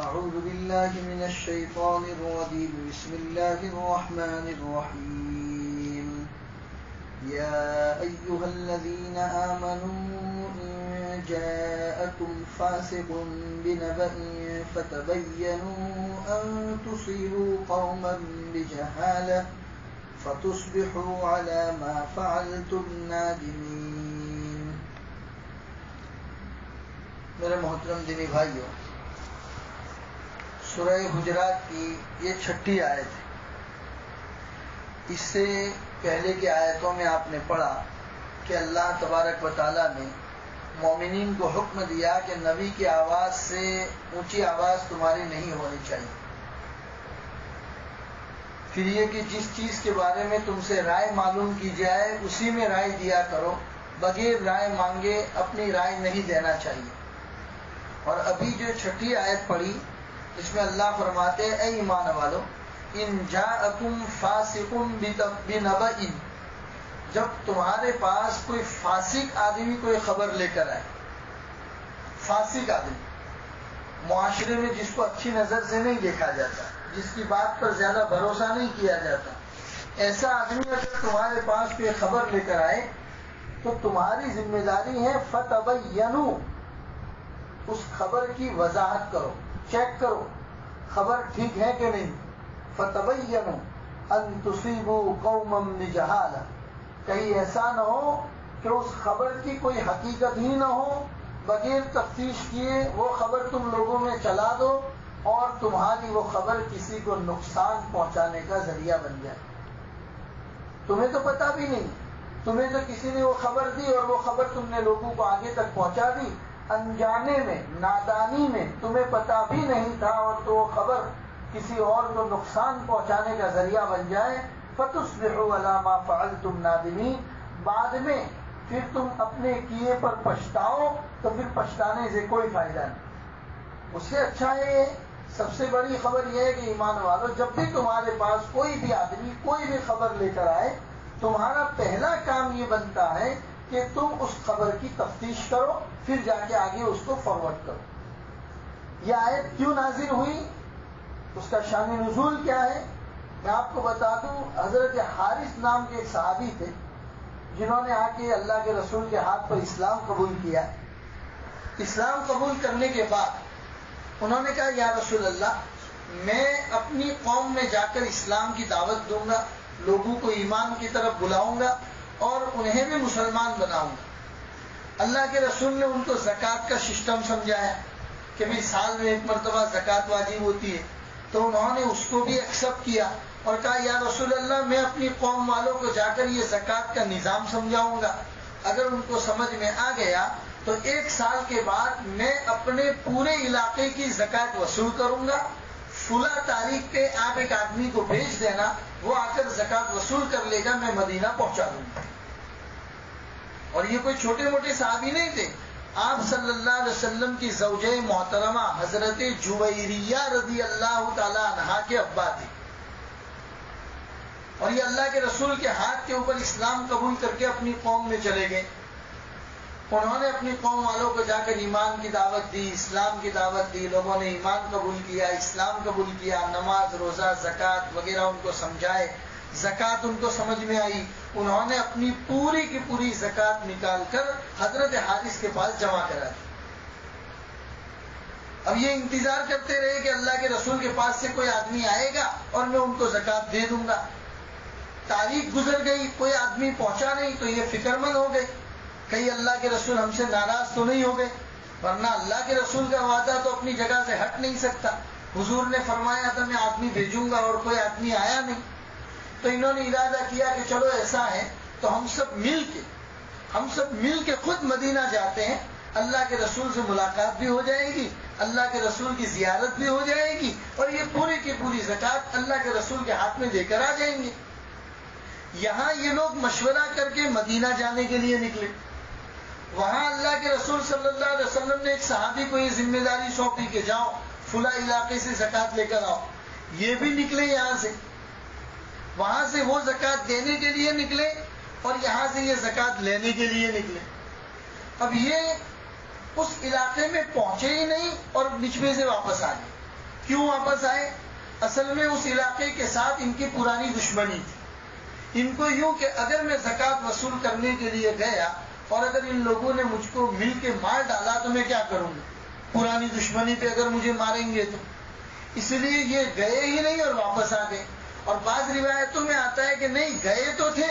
أعوذ بالله من الشيطان الرجيم بسم الله الرحمن الرحيم يا أيها الذين آمنوا إن جاءكم فاسق بنبأ فتبينوا أن تصيبوا قوما بجهالة فتصبحوا على ما فعلتم نادمين. میرے محترم دینی بھائیوں، سورہ حجرات کی یہ 6ٹھی آیت ہے. اس سے پہلے کی آیتوں میں آپ نے پڑھا کہ اللہ تبارک و تعالیٰ نے مومنین کو حکم دیا کہ نبی کی آواز سے اونچی آواز تمہاری نہیں ہونی چاہیے. پھر یہ کہ جس چیز کے بارے میں تم سے رائے معلوم کی جائے اسی میں رائے دیا کرو، بغیر رائے مانگے اپنی رائے نہیں دینا چاہیے. اور ابھی جو 6ٹھی آیت پڑھی اس میں اللہ فرماتے اے ایمان والو، ان جاءکم فاسق بنبأ، جب تمہارے پاس کوئی فاسق آدمی کوئی خبر لے کر آئے. فاسق آدمی معاشرے میں جس کو اچھی نظر سے نہیں دیکھا جاتا، جس کی بات پر زیادہ بھروسہ نہیں کیا جاتا، ایسا آدمی اگر تمہارے پاس کوئی خبر لے کر آئے تو تمہاری ذمہ داری ہے فتبینوا، اس خبر کی وضاحت کرو، چیک کرو خبر ٹھیک ہے کہ نہیں. فتبینوا ان تصیبوا قوما بجہالہ، کہیں ایسا نہ ہو کہ اس خبر کی کوئی حقیقت ہی نہ ہو، بغیر تفتیش کیے وہ خبر تم لوگوں میں چلا دو اور تمہاری وہ خبر کسی کو نقصان پہنچانے کا ذریعہ بن جائے. تمہیں تو پتہ بھی نہیں، تمہیں تو کسی نے وہ خبر دی اور وہ خبر تم نے لوگوں کو آگے تک پہنچا دی، انجانے میں، نادانی میں، تمہیں پتہ بھی نہیں تھا اور تو وہ خبر کسی اور کو نقصان پہنچانے کا ذریعہ بن جائے. فتصبحوا علی ما فعلتم نادمین، بعد میں پھر تم اپنے کیے پر پچھتاؤ تو پھر پچھتانے سے کوئی فائدہ نہیں. اس سے اچھا ہے، سب سے بڑی خبر یہ ہے کہ ایمان والو، جب بھی تمہارے پاس کوئی بھی آدمی کوئی بھی خبر لے کر آئے، تمہارا پہلا کام یہ بنتا ہے کہ تم اس خبر کی تفتیش کرو، پھر جا کے آگے اس کو فارورڈ کرو. یہ آیت کیوں نازل ہوئی، اس کا شان نزول کیا ہے، میں آپ کو بتا دوں. حضرت حارث نام کے ایک صحابی تھے جنہوں نے آ کے اللہ کے رسول کے ہاتھ پر اسلام قبول کیا. اسلام قبول کرنے کے بعد انہوں نے کہا یا رسول اللہ، میں اپنی قوم میں جا کر اسلام کی دعوت دوں گا، لوگوں کو ایمان کی طرف بلاؤں گا اور انہیں بھی مسلمان بناؤں گا. اللہ کے رسول نے ان کو زکوٰۃ کا سسٹم سمجھایا کہ بھائی سال میں ایک مرتبہ زکوٰۃ واجب ہوتی ہے، تو انہوں نے اس کو بھی ایکسپٹ کیا اور کہا یا رسول اللہ، میں اپنی قوم والوں کو جا کر یہ زکوٰۃ کا نظام سمجھاؤں گا، اگر ان کو سمجھ میں آ گیا تو 1 سال کے بعد میں اپنے پورے علاقے کی زکوٰۃ وصول کروں گا. فلاں تاریخ پہ آپ ایک آدمی کو بھیج دینا، وہ آ کر زکوٰۃ وصول کر لے گا، میں مدینہ پہنچا دوں گا. اور یہ کوئی چھوٹے موٹے صحابی نہیں تھے، آپ صلی اللہ علیہ وسلم کی زوجہ محترمہ حضرت جویریہ رضی اللہ تعالی عنہا کے ابا تھے. اور یہ اللہ کے رسول کے ہاتھ کے اوپر اسلام قبول کر کے اپنی قوم میں چلے گئے. انہوں نے اپنی قوم والوں کو جا کر ایمان کی دعوت دی، اسلام کی دعوت دی، لوگوں نے ایمان قبول کیا، اسلام قبول کیا، نماز، روزہ، زکوٰۃ وغیرہ ان کو سمجھائے. زکوٰۃ ان کو سمجھ میں آئی، انہوں نے اپنی پوری کی پوری زکوٰۃ نکال کر حضرت حارث کے پاس جمع کرا دی. اب یہ انتظار کرتے رہے کہ اللہ کے رسول کے پاس سے کوئی آدمی آئے گا اور میں ان کو زکوٰۃ دے دوں گا. تاریخ گزر گئی، کوئی آدمی پہنچا نہیں تو یہ فکر مند ہو گئے، کہیں اللہ کے رسول ہم سے ناراض تو نہیں ہو گئے، ورنہ اللہ کے رسول کا وعدہ تو اپنی جگہ سے ہٹ نہیں سکتا. حضور نے فرمایا تھا میں آدمی بھیجوں گا اور کوئی آدمی آیا نہیں. تو انہوں نے ارادہ کیا کہ چلو ایسا ہے تو ہم سب مل کے خود مدینہ جاتے ہیں، اللہ کے رسول سے ملاقات بھی ہو جائے گی، اللہ کے رسول کی زیارت بھی ہو جائے گی اور یہ پوری کی پوری زکوٰۃ اللہ کے رسول کے ہاتھ میں دے کر آ جائیں گے. یہاں یہ لوگ مشورہ کر کے مدینہ جانے کے لیے نکلے. وہاں اللہ کے رسول صلی اللہ علیہ وسلم نے ایک صحابی کو یہ ذمہ داری سونپی کہ جاؤ فلاں علاقے سے زکوٰۃ لے کر آؤ. یہ بھی نکلے یہاں سے، وہاں سے وہ زکوٰۃ دینے کے لیے نکلے اور یہاں سے یہ زکوٰۃ لینے کے لیے نکلے. اب یہ اس علاقے میں پہنچے ہی نہیں اور نچوے سے واپس آ گئے. کیوں واپس آئے؟ اصل میں اس علاقے کے ساتھ ان کی پرانی دشمنی تھی. ان کو یوں کہ اگر میں زکوٰۃ وصول کرنے کے لیے گیا اور اگر ان لوگوں نے مجھ کو مل کے مار ڈالا تو میں کیا کروں گا؟ پرانی دشمنی پہ اگر مجھے ماریں گے تو. اس لیے یہ گئے ہی نہیں اور واپس آ گئے. اور بعض روایتوں میں آتا ہے کہ نہیں گئے تو تھے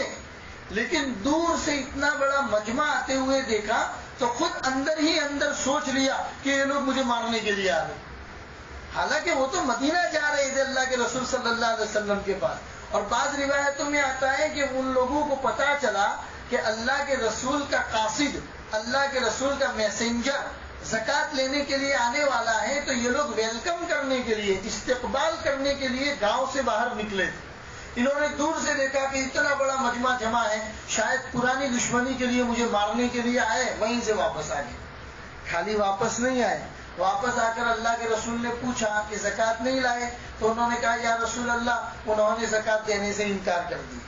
لیکن دور سے اتنا بڑا مجمع آتے ہوئے دیکھا تو خود اندر ہی اندر سوچ لیا کہ یہ لوگ مجھے مارنے کے لیے آ گئے. حالانکہ وہ تو مدینہ جا رہے تھے اللہ کے رسول صلی اللہ علیہ وسلم کے پاس. اور بعض روایتوں میں آتا ہے کہ ان لوگوں کو پتا چلا کہ اللہ کے رسول کا قاصد، اللہ کے رسول کا میسنجر زکوٰۃ لینے کے لیے آنے والا ہے، تو یہ لوگ ویلکم کرنے کے لیے، استقبال کرنے کے لیے گاؤں سے باہر نکلے تھے. انہوں نے دور سے دیکھا کہ اتنا بڑا مجمع جمع ہے، شاید پرانی دشمنی کے لیے مجھے مارنے کے لیے آئے، وہیں سے واپس آ گئے. خالی واپس نہیں آئے، واپس آ کر اللہ کے رسول نے پوچھا کہ زکوٰۃ نہیں لائے؟ تو انہوں نے کہا یا رسول اللہ انہوں نے زکوٰۃ دینے سے انکار کر دیا.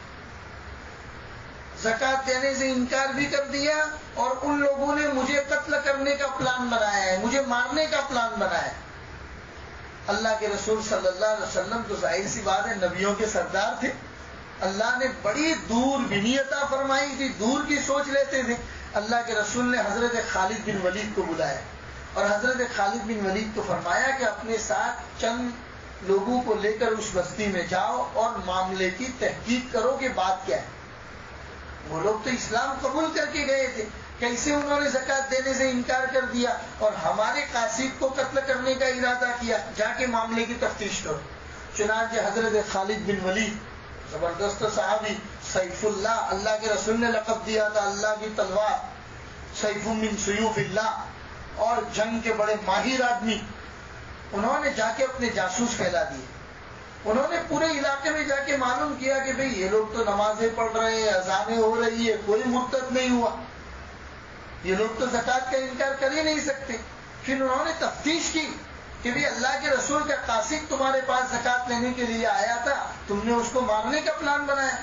زکوٰۃ دینے سے انکار بھی کر دیا اور ان لوگوں نے مجھے قتل کرنے کا پلان بنایا ہے، مجھے مارنے کا پلان بنایا ہے. اللہ کے رسول صلی اللہ علیہ وسلم تو ظاہر سی بات ہے نبیوں کے سردار تھے. اللہ نے بڑی دور بینی عطا فرمائی تھی، دور کی سوچ لیتے تھے. اللہ کے رسول نے حضرت خالد بن ولید کو بلایا اور حضرت خالد بن ولید کو فرمایا کہ اپنے ساتھ چند لوگوں کو لے کر اس بستی میں جاؤ اور معاملے کی تحقیق کرو کہ بات کیا ہے. وہ لوگ تو اسلام قبول کر کے گئے تھے، کیسے انہوں نے زکوٰۃ دینے سے انکار کر دیا اور ہمارے قاصد کو قتل کرنے کا ارادہ کیا؟ جا کے معاملے کی تفتیش کرو. چنانچہ حضرت خالد بن ولید زبردست صحابی، سیف اللہ، اللہ کے رسول نے لقب دیا تھا اللہ کی تلوار، سیف من سیوف اللہ، اور جنگ کے بڑے ماہر آدمی. انہوں نے جا کے اپنے جاسوس پھیلا دیے. انہوں نے پورے علاقے میں جا کے معلوم کیا کہ بھئی یہ لوگ تو نمازیں پڑھ رہے ہیں، اذانیں ہو رہی ہے، کوئی مرتد نہیں ہوا، یہ لوگ تو زکوٰۃ کا انکار کر ہی نہیں سکتے. پھر انہوں نے تفتیش کی کہ بھی اللہ کے رسول کا قاصد تمہارے پاس زکوٰۃ لینے کے لیے آیا تھا، تم نے اس کو مارنے کا پلان بنایا.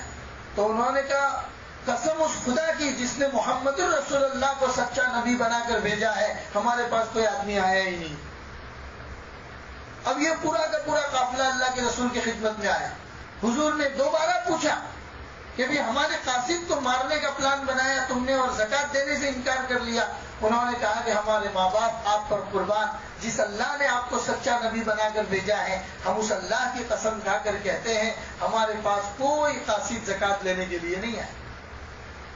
تو انہوں نے کہا قسم اس خدا کی جس نے محمد الرسول اللہ کو سچا نبی بنا کر بھیجا ہے، ہمارے پاس کوئی آدمی آیا ہی نہیں. اب یہ پورا کا پورا قافلہ اللہ کے رسول کی خدمت میں آیا. حضور نے دوبارہ پوچھا کہ بھی ہمارے قاصد کو مارنے کا پلان بنایا تم نے اور زکوٰۃ دینے سے انکار کر لیا. انہوں نے کہا کہ ہمارے ماں باپ آپ پر قربان، جس اللہ نے آپ کو سچا نبی بنا کر بھیجا ہے، ہم اس اللہ کی قسم کھا کر کہتے ہیں ہمارے پاس کوئی قاصد زکوٰۃ لینے کے لیے نہیں آیا.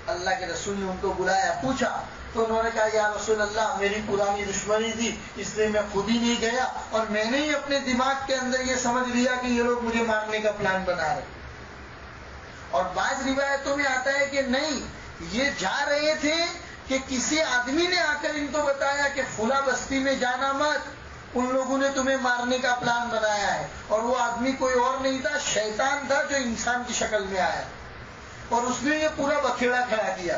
اللہ کے رسول نے ان کو بلایا، پوچھا تو انہوں نے کہا یا رسول اللہ میری پرانی دشمنی تھی اس لیے میں خود ہی نہیں گیا اور میں نے ہی اپنے دماغ کے اندر یہ سمجھ لیا کہ یہ لوگ مجھے مارنے کا پلان بنا رہے. اور بعض روایتوں میں آتا ہے کہ نہیں، یہ جا رہے تھے کہ کسی آدمی نے آ کر ان کو بتایا کہ فلاں بستی میں جانا مت، ان لوگوں نے تمہیں مارنے کا پلان بنایا ہے. اور وہ آدمی کوئی اور نہیں تھا، شیطان تھا جو انسان کی شکل میں آیا اور اس نے یہ پورا بکھیڑا کھڑا کیا.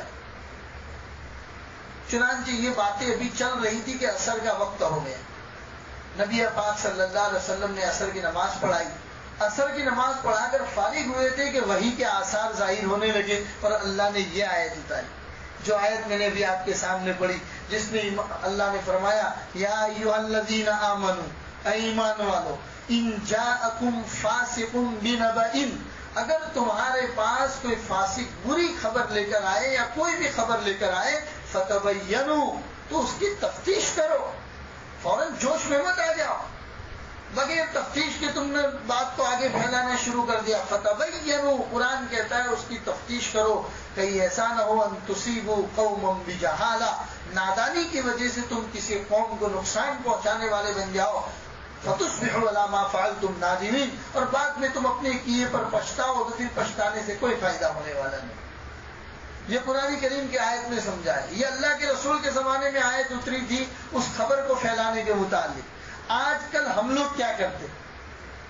چنانچہ یہ باتیں ابھی چل رہی تھی کہ عصر کا وقت ہو گیا. نبی پاک صلی اللہ علیہ وسلم نے عصر کی نماز پڑھائی. عصر کی نماز پڑھا کر فارغ ہوئے تھے کہ وحی کے آثار ظاہر ہونے لگے اور اللہ نے یہ آیت اتاری، جو آیت میں نے بھی آپ کے سامنے پڑھی، جس میں اللہ نے فرمایا یا ایھا الذین آمنوا، اے ایمان والو، ان جاءکم فاسق بنبأ، اگر تمہارے پاس کوئی فاسق بری خبر لے کر آئے یا کوئی بھی خبر لے کر آئے، فتبینوا، تو اس کی تفتیش کرو، فوراً جوش میں مت آ جاؤ، بغیر تفتیش کے تم نے بات کو آگے پھیلانا شروع کر دیا. فتبینوا، قرآن کہتا ہے اس کی تفتیش کرو، کہیں ایسا نہ ہو ان تصیبوا قوما بجہالہ، نادانی کی وجہ سے تم کسی قوم کو نقصان پہنچانے والے بن جاؤ، فتصبحوا علی ما فعلتم نادمین، اور بعد میں تم اپنے کیے پر پچھتاؤ تو پھر پچھتانے سے کوئی فائدہ ہونے والا نہیں. یہ قرآن کریم کی آیت میں سمجھا ہے. یہ اللہ کے رسول کے زمانے میں آیت اتری تھی اس خبر کو پھیلانے کے متعلق. آج کل ہم لوگ کیا کرتے؟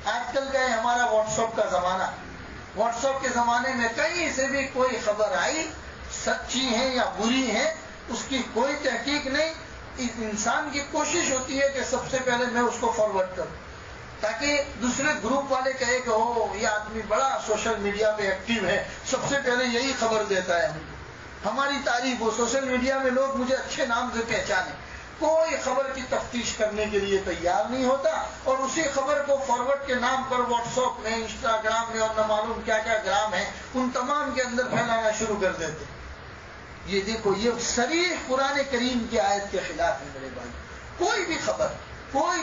آج کل کا ہے ہمارا واٹس ایپ کا زمانہ. واٹس ایپ کے زمانے میں کہیں سے بھی کوئی خبر آئی، سچی ہے یا بری ہے، اس کی کوئی تحقیق نہیں. انسان کی کوشش ہوتی ہے کہ سب سے پہلے میں اس کو فارورڈ کروں تاکہ دوسرے گروپ والے کہے کہ ہو یہ آدمی بڑا سوشل میڈیا پہ ایکٹیو ہے، سب سے پہلے یہی خبر دیتا ہے. ہماری تعریف ہو، سوشل میڈیا میں لوگ مجھے اچھے نام سے پہچانے. کوئی خبر کی تفتیش کرنے کے لیے تیار نہیں ہوتا اور اسی خبر کو فارورڈ کے نام پر واٹس ایپ میں، انسٹاگرام میں اور نہ معلوم کیا کیا گرام ہے ان تمام کے اندر پھیلانا شروع کر دیتے. یہ دیکھو، یہ صریح قرآن کریم کی آیت کے خلاف ہے میرے بھائی. کوئی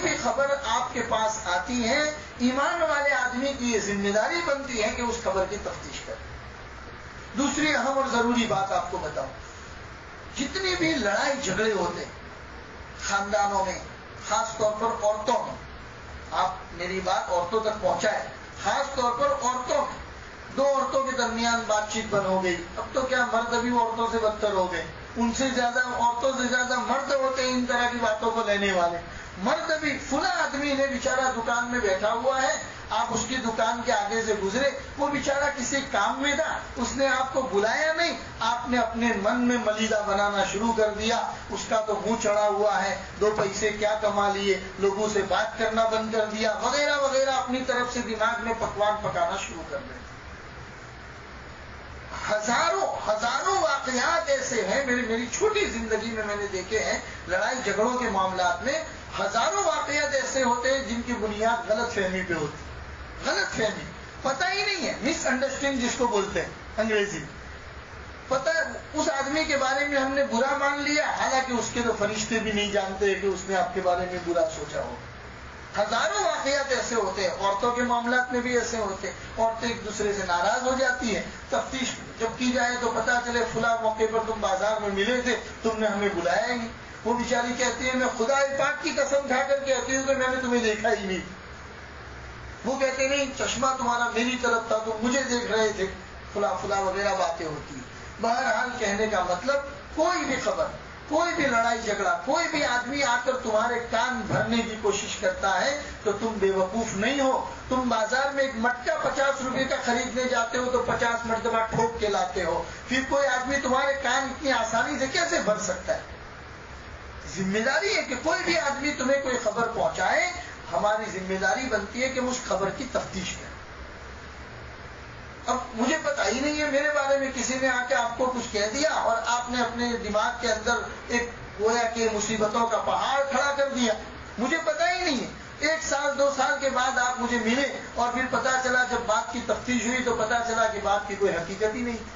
بھی خبر آپ کے پاس آتی ہے، ایمان والے آدمی کی یہ ذمہ داری بنتی ہے کہ اس خبر کی تفتیش کرے. دوسری اہم اور ضروری بات آپ کو بتاؤں، جتنی بھی لڑائی جھگڑے ہوتے خاندانوں میں، خاص طور پر عورتوں میں، آپ میری بات عورتوں تک پہنچائے، خاص طور پر عورتوں میں، دو عورتوں کے درمیان بات چیت بند ہو گئی. اب تو کیا مرد بھی عورتوں سے بدتر ہو گئے، ان سے زیادہ عورتوں سے زیادہ مرد ہوتے ہیں ان طرح کی باتوں کو لینے والے. مرد بھی، فلاں آدمی نے بیچارہ دکان میں بیٹھا ہوا ہے، آپ اس کی دکان کے آگے سے گزرے، وہ بیچارہ کسی کام میں تھا، اس نے آپ کو بلایا نہیں، آپ نے اپنے من میں ملیدہ بنانا شروع کر دیا، اس کا تو منہ چڑھا ہوا ہے، 2 پیسے کیا کما لیے، لوگوں سے بات کرنا بند کر دیا، وغیرہ وغیرہ، اپنی طرف سے دماغ میں پکوان پکانا شروع کر دیا. ہزاروں واقعات ایسے ہیں، میری چھوٹی زندگی میں نے دیکھے ہیں، لڑائی جھگڑوں کے معاملات میں ہزاروں واقعات ایسے ہوتے ہیں جن کی بنیاد غلط فہمی پہ ہوتی. غلط فہمی، پتہ ہی نہیں ہے، مس انڈرسٹینڈ جس کو بولتے ہیں انگریزی میں. پتہ اس آدمی کے بارے میں ہم نے برا مان لیا، حالانکہ اس کے تو فرشتے بھی نہیں جانتے کہ اس نے آپ کے بارے میں برا سوچا ہو. ہزاروں واقعات ایسے ہوتے ہیں. عورتوں کے معاملات میں بھی ایسے ہوتے ہیں. عورتیں ایک دوسرے سے ناراض ہو جاتی ہیں، تفتیش جب کی جائے تو پتہ چلے فلاں موقع پر تم بازار میں ملے تھے، تم نے ہمیں بلایا ہی نہیں. وہ بیچاری کہتی ہے میں خدا پاک کی قسم کھا کر کہتی ہوں کہ میں نے تمہیں دیکھا ہی نہیں. وہ کہتے نہیں چشمہ تمہارا میری طرف تھا، تم مجھے دیکھ رہے تھے، فلاں فلاں وغیرہ باتیں ہوتی ہیں. بہرحال کہنے کا مطلب، کوئی بھی خبر، کوئی بھی لڑائی جھگڑا، کوئی بھی آدمی آ کر تمہارے کان بھرنے کی کوشش کرتا ہے تو تم بے وقوف نہیں ہو. تم بازار میں ایک مٹکا 50 روپے کا خریدنے جاتے ہو تو 50 مرتبہ ٹھوک کے لاتے ہو، پھر کوئی آدمی تمہارے کان اتنی آسانی سے کیسے بھر سکتا ہے؟ ذمہ داری ہے کہ کوئی بھی آدمی تمہیں کوئی خبر پہنچائے، ہماری ذمہ داری بنتی ہے کہ ہم اس خبر کی تفتیش کریں. اب مجھے پتہ ہی نہیں ہے، میرے بارے میں کسی نے آ کے آپ کو کچھ کہہ دیا اور آپ نے اپنے دماغ کے اندر ایک گویا کہ مصیبتوں کا پہاڑ کھڑا کر دیا، مجھے پتہ ہی نہیں ہے. 1 سال 2 سال کے بعد آپ مجھے ملے اور پھر پتہ چلا، جب بات کی تفتیش ہوئی تو پتہ چلا کہ بات کی کوئی حقیقت ہی نہیں تھی.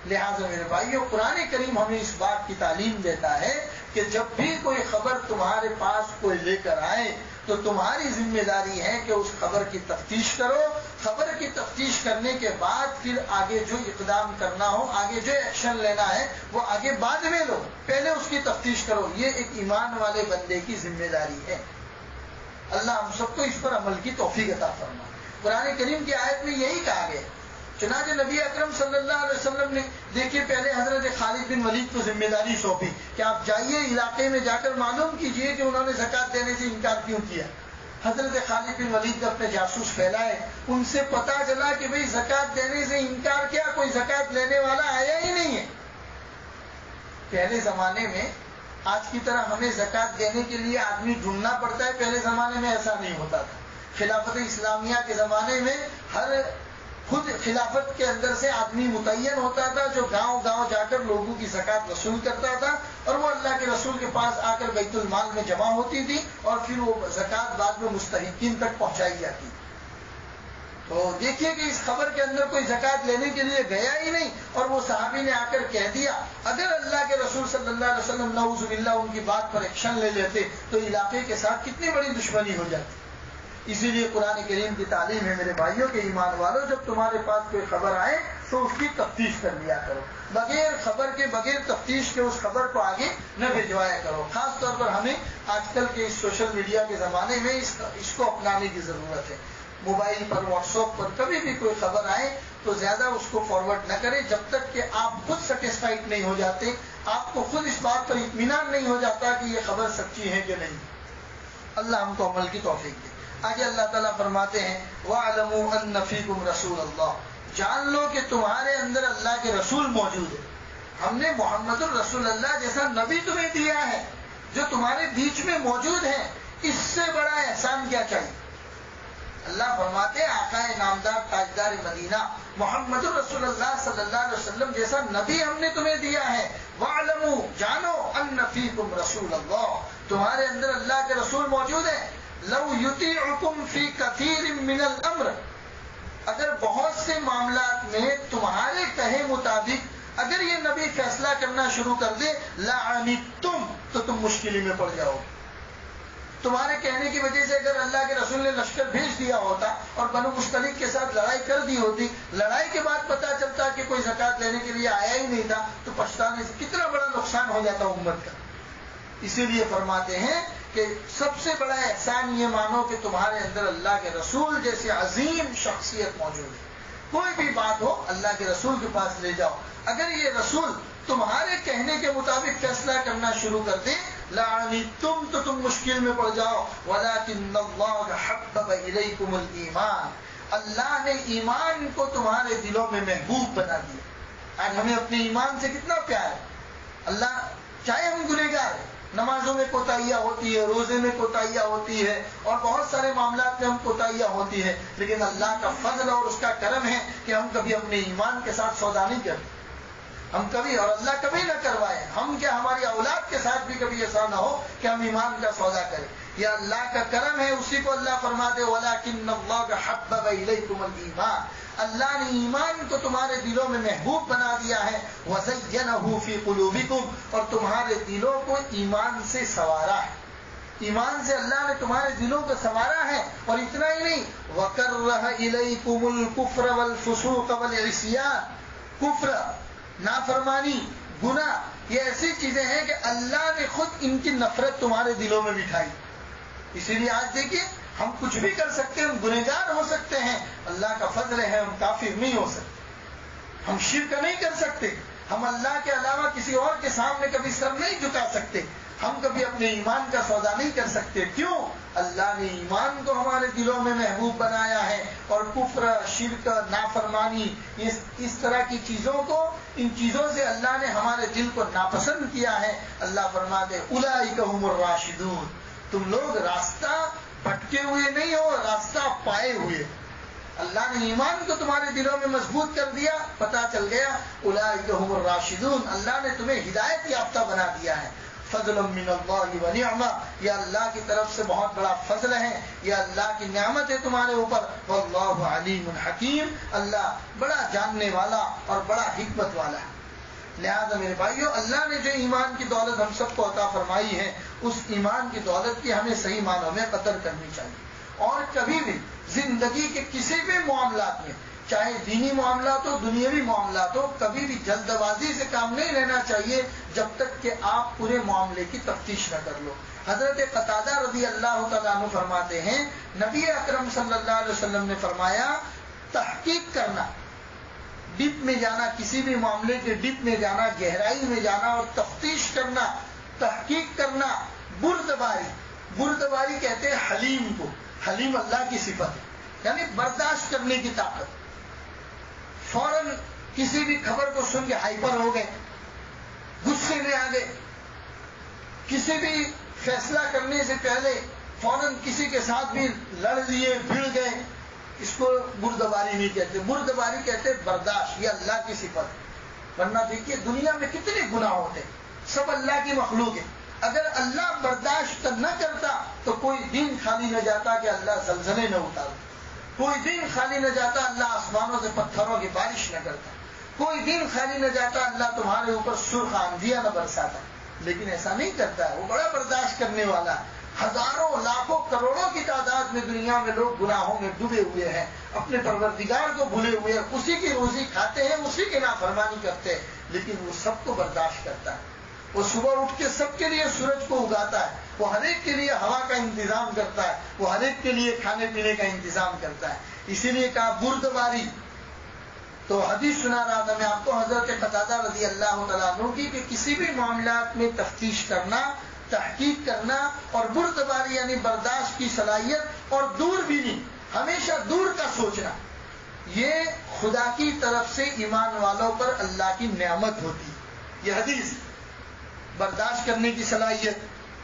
لہٰذا میرے بھائیو، قرآن کریم ہمیں اس بات کی تعلیم دیتا ہے کہ جب بھی کوئی خبر تمہارے پاس کوئی لے کر آئے تو تمہاری ذمہ داری ہے کہ اس خبر کی تفتیش کرو. خبر کی تفتیش کرنے کے بعد پھر آگے جو اقدام کرنا ہو، آگے جو ایکشن لینا ہے وہ آگے بعد میں لو، پہلے اس کی تفتیش کرو. یہ ایک ایمان والے بندے کی ذمہ داری ہے. اللہ ہم سب کو اس پر عمل کی توفیق عطا فرمائے. قرآن کریم کی آیت میں یہی کہا گیا. چنانچہ نبی اکرم صلی اللہ علیہ وسلم نے، دیکھیے، پہلے حضرت خالد بن ولید کو ذمہ داری سونپی کہ آپ جائیے علاقے میں جا کر معلوم کیجئے کہ انہوں نے زکوٰۃ دینے سے انکار کیوں کیا. حضرت خالد بن ولید نے اپنے جاسوس پھیلائے، ان سے پتا چلا کہ بھئی زکوٰۃ دینے سے انکار کیا، کوئی زکوٰۃ لینے والا آیا ہی نہیں ہے. پہلے زمانے میں آج کی طرح ہمیں زکوٰۃ دینے کے لیے آدمی ڈھونڈنا پڑتا ہے، پہلے زمانے میں ایسا نہیں ہوتا تھا. خلافت اسلامیہ کے زمانے میں خود خلافت کے اندر سے آدمی متعین ہوتا تھا جو گاؤں گاؤں جا کر لوگوں کی زکوٰۃ وصول کرتا تھا اور وہ اللہ کے رسول کے پاس آ کر بیت المال میں جمع ہوتی تھی اور پھر وہ زکوٰۃ بعد میں مستحقین تک پہنچائی جاتی. تو دیکھیے کہ اس خبر کے اندر کوئی زکوٰۃ لینے کے لیے گیا ہی نہیں اور وہ صحابی نے آ کر کہہ دیا. اگر اللہ کے رسول صلی اللہ علیہ وسلم نعوذ باللہ ان کی بات پر ایکشن لے لیتے تو علاقے کے ساتھ کتنی بڑی دشمنی ہو جاتی. اسی لیے قرآن کریم کی تعلیم ہے میرے بھائیوں کے ایمان والوں، جب تمہارے پاس کوئی خبر آئے تو اس کی تفتیش کر لیا کرو، بغیر خبر کے، بغیر تفتیش کے اس خبر کو آگے نہ بھجوایا کرو. خاص طور پر ہمیں آج کل کے اس سوشل میڈیا کے زمانے میں اس کو اپنانے کی ضرورت ہے. موبائل پر، واٹس ایپ پر کبھی بھی کوئی خبر آئے تو زیادہ اس کو فارورڈ نہ کریں جب تک کہ آپ خود سیٹسفائڈ نہیں ہو جاتے، آپ کو خود اس بات پر اطمینان نہیں ہو جاتا کہ یہ خبر سچی ہے کہ نہیں. اللہ ہم کو عمل کی توفیق دے. آگے اللہ تعالیٰ فرماتے ہیں وَاعْلَمُوا أَنَّ فِيكُمْ رَسُولَ اللَّهِ، جان لو کہ تمہارے اندر اللہ کے رسول موجود ہے. ہم نے محمد الرسول اللہ جیسا نبی تمہیں دیا ہے جو تمہارے بیچ میں موجود ہے. اس سے بڑا احسان کیا چاہیے؟ اللہ فرماتے ہیں آقا نامدار تاجدار مدینہ محمد الرسول اللہ صلی اللہ علیہ وسلم جیسا نبی ہم نے تمہیں دیا ہے. وَاعْلَمُوا، جانو، أَنَّ فِيكُمْ رَسُولَ اللَّهِ، تمہارے اندر اللہ کے رسول موجود ہیں. لو یطیعکم فی کثیر من الامر، اگر بہت سے معاملات میں تمہارے کہے مطابق اگر یہ نبی فیصلہ کرنا شروع کر دے لعنتم، تو تم مشکل میں پڑ جاؤ. تمہارے کہنے کی وجہ سے اگر اللہ کے رسول نے لشکر بھیج دیا ہوتا اور بنو مستلق کے ساتھ لڑائی کر دی ہوتی، لڑائی کے بعد پتا چلتا کہ کوئی زکات لینے کے لیے آیا ہی نہیں تھا، تو پچھتانے سے کتنا بڑا نقصان ہو جاتا امت کا. اسی لیے فرماتے ہیں کہ سب سے بڑا احسان یہ مانو کہ تمہارے اندر اللہ کے رسول جیسے عظیم شخصیت موجود ہے. کوئی بھی بات ہو اللہ کے رسول کے پاس لے جاؤ. اگر یہ رسول تمہارے کہنے کے مطابق فیصلہ کرنا شروع کر دے لعنتم، تو تم مشکل میں پڑ جاؤ. ولکن اللہ حبب الیکم الایمان، اللہ نے ایمان کو تمہارے دلوں میں محبوب بنا دیا. آج ہمیں اپنے ایمان سے کتنا پیار ہے. اللہ چاہے ہم گنہگار ہیں، نمازوں میں کوتاہیاں ہوتی ہے، روزے میں کوتاہیاں ہوتی ہے، اور بہت سارے معاملات میں ہم کوتاہیاں ہوتی ہے، لیکن اللہ کا فضل اور اس کا کرم ہے کہ ہم کبھی اپنے ایمان کے ساتھ سودا نہیں کرتے. ہم کبھی، اور اللہ کبھی نہ کروائے، ہم کیا ہماری اولاد کے ساتھ بھی کبھی ایسا نہ ہو کہ ہم ایمان کا سودا کریں. یہ اللہ کا کرم ہے، اسی کو اللہ فرماتے وَلَكِنَّ اللَّهَ حَبَّبَ إِلَيْكُمُ الْإِيمَانَ، اللہ نے ایمان کو تمہارے دلوں میں محبوب بنا دیا ہے. وَزَيَّنَهُ فِي قُلُوبِكُمْ، اور تمہارے دلوں کو ایمان سے سنوارا ہے. ایمان سے اللہ نے تمہارے دلوں کو سنوارا ہے. اور اتنا ہی نہیں، وَكَرَّهَ إِلَيْكُمُ الْكُفْرَ وَالْفُسُوقَ وَالْعِصْيَانَ، کفر، نافرمانی، گناہ، یہ ایسی چیزیں ہیں کہ اللہ نے خود ان کی نفرت تمہارے دلوں میں بٹھائی. اسی لیے آج دیکھیے ہم کچھ بھی کر سکتے ہیں، ہم گنہگار ہو سکتے ہیں، اللہ کا فضل ہے ہم کافر نہیں ہو سکتے، ہم شرک نہیں کر سکتے، ہم اللہ کے علاوہ کسی اور کے سامنے کبھی سر نہیں جھکا سکتے، ہم کبھی اپنے ایمان کا سودا نہیں کر سکتے. کیوں؟ اللہ نے ایمان کو ہمارے دلوں میں محبوب بنایا ہے. اور کفر، شرک، نافرمانی، اس طرح کی چیزوں کو، ان چیزوں سے اللہ نے ہمارے دل کو ناپسند کیا ہے. اللہ فرماتے اولئک هم الراشدون، تم لوگ راستہ بھٹکے ہوئے نہیں ہو، راستہ پائے ہوئے. اللہ نے ایمان کو تمہارے دلوں میں مضبوط کر دیا، پتا چل گیا اولئک هم الراشدون، اللہ نے تمہیں ہدایت یافتہ بنا دیا ہے. فضل من اللہ ونعمہ، یہ اللہ کی طرف سے بہت بڑا فضل ہے، یہ اللہ کی نعمت ہے تمہارے اوپر. واللہ علیم حکیم، اللہ بڑا جاننے والا اور بڑا حکمت والا ہے. لہذا میرے بھائیو، اللہ نے جو ایمان کی دولت ہم سب کو عطا فرمائی ہے، اس ایمان کی دولت کی ہمیں صحیح معنوں میں قدر کرنی چاہیے. اور کبھی بھی زندگی کے کسی بھی معاملات میں، چاہے دینی معاملات ہو، دنیاوی معاملات ہو، کبھی بھی جلد بازی سے کام نہیں لینا چاہیے جب تک کہ آپ پورے معاملے کی تفتیش نہ کر لو. حضرت قتادہ رضی اللہ تعالیٰ عنہ فرماتے ہیں، نبی اکرم صلی اللہ علیہ وسلم نے فرمایا، تحقیق کرنا، ڈپ میں جانا، کسی بھی معاملے کے ڈپ میں جانا، گہرائی میں جانا اور تفتیش کرنا، تحقیق کرنا، بردباری، بردباری کہتے ہیں حلیم کو، حلیم اللہ کی صفت ہے، یعنی برداشت کرنے کی طاقت. فوراً کسی بھی خبر کو سن کے ہائپر ہو گئے، غصے میں آ گئے، کسی بھی فیصلہ کرنے سے پہلے فوراً کسی کے ساتھ بھی لڑ لیے، بھڑ گئے، اس کو بردباری نہیں کہتے. بردباری کہتے برداشت، یہ اللہ کی صفت ہے. ورنہ دیکھیے دنیا میں کتنے گناہ ہوتے ہیں، سب اللہ کی مخلوق ہے. اگر اللہ برداشت نہ کرتا تو کوئی دن خالی نہ جاتا کہ اللہ زلزلے نہ اتارتا، کوئی دن خالی نہ جاتا اللہ آسمانوں سے پتھروں کی بارش نہ کرتا، کوئی دن خالی نہ جاتا اللہ تمہارے اوپر سرخ آندھیاں نہ برساتا. لیکن ایسا نہیں کرتا ہے، وہ بڑا برداشت کرنے والا ہے. ہزاروں، لاکھوں، کروڑوں کی تعداد میں دنیا میں لوگ گناہوں میں ڈوبے ہوئے ہیں، اپنے پروردگار کو بھولے ہوئے ہیں، اسی کی روزی کھاتے ہیں، اسی کی نافرمانی کرتے ہیں، لیکن وہ سب کو برداشت کرتا ہے. وہ صبح اٹھ کے سب کے لیے سورج کو اگاتا ہے، وہ ہر ایک کے لیے ہوا کا انتظام کرتا ہے، وہ ہر ایک کے لیے کھانے پینے کا انتظام کرتا ہے. اسی لیے کہا بردباری. تو حدیث سنا رہا تھا میں آپ کو حضرت قتادہ رضی اللہ تعالیٰ عنہ کی، کہ کسی بھی معاملات میں تفتیش کرنا، تحقیق کرنا، اور بردباری یعنی برداشت کی صلاحیت، اور دور بینی، ہمیشہ دور کا سوچنا، یہ خدا کی طرف سے ایمان والوں پر اللہ کی نعمت ہوتی. یہ حدیث، برداشت کرنے کی صلاحیت،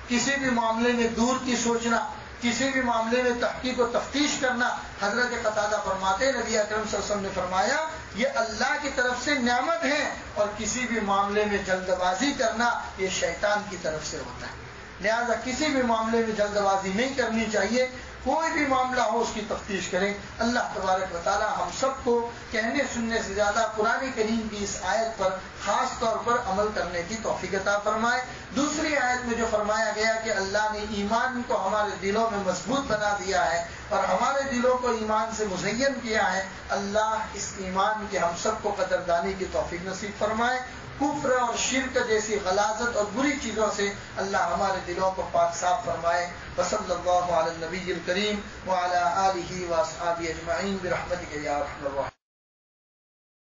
کسی بھی معاملے میں دور کی سوچنا، کسی بھی معاملے میں تحقیق و تفتیش کرنا. حضرت قتادہ فرماتے، نبی اکرم صلی اللہ علیہ وسلم نے فرمایا، یہ اللہ کی طرف سے نعمت ہے، اور کسی بھی معاملے میں جلد بازی کرنا یہ شیطان کی طرف سے ہوتا ہے. لہذا کسی بھی معاملے میں جلد بازی نہیں کرنی چاہیے. کوئی بھی معاملہ ہو اس کی تفتیش کریں. اللہ تبارک و تعالی ہم سب کو کہنے سننے سے زیادہ قرآن کریم کی اس آیت پر خاص طور پر عمل کرنے کی توفیق عطا فرمائے. دوسری آیت میں جو فرمایا گیا کہ اللہ نے ایمان کو ہمارے دلوں میں مضبوط بنا دیا ہے اور ہمارے دلوں کو ایمان سے مزین کیا ہے، اللہ اس ایمان کی ہم سب کو قدردانی کی توفیق نصیب فرمائے. کفر اور شرک جیسی غلاظت اور بری چیزوں سے اللہ ہمارے دلوں کو پاک صاف فرمائے. وصلی اللہ علی النبی الکریم وعلی آلہ واصحابہ اجمعین برحمتک یا ارحم الراحمین.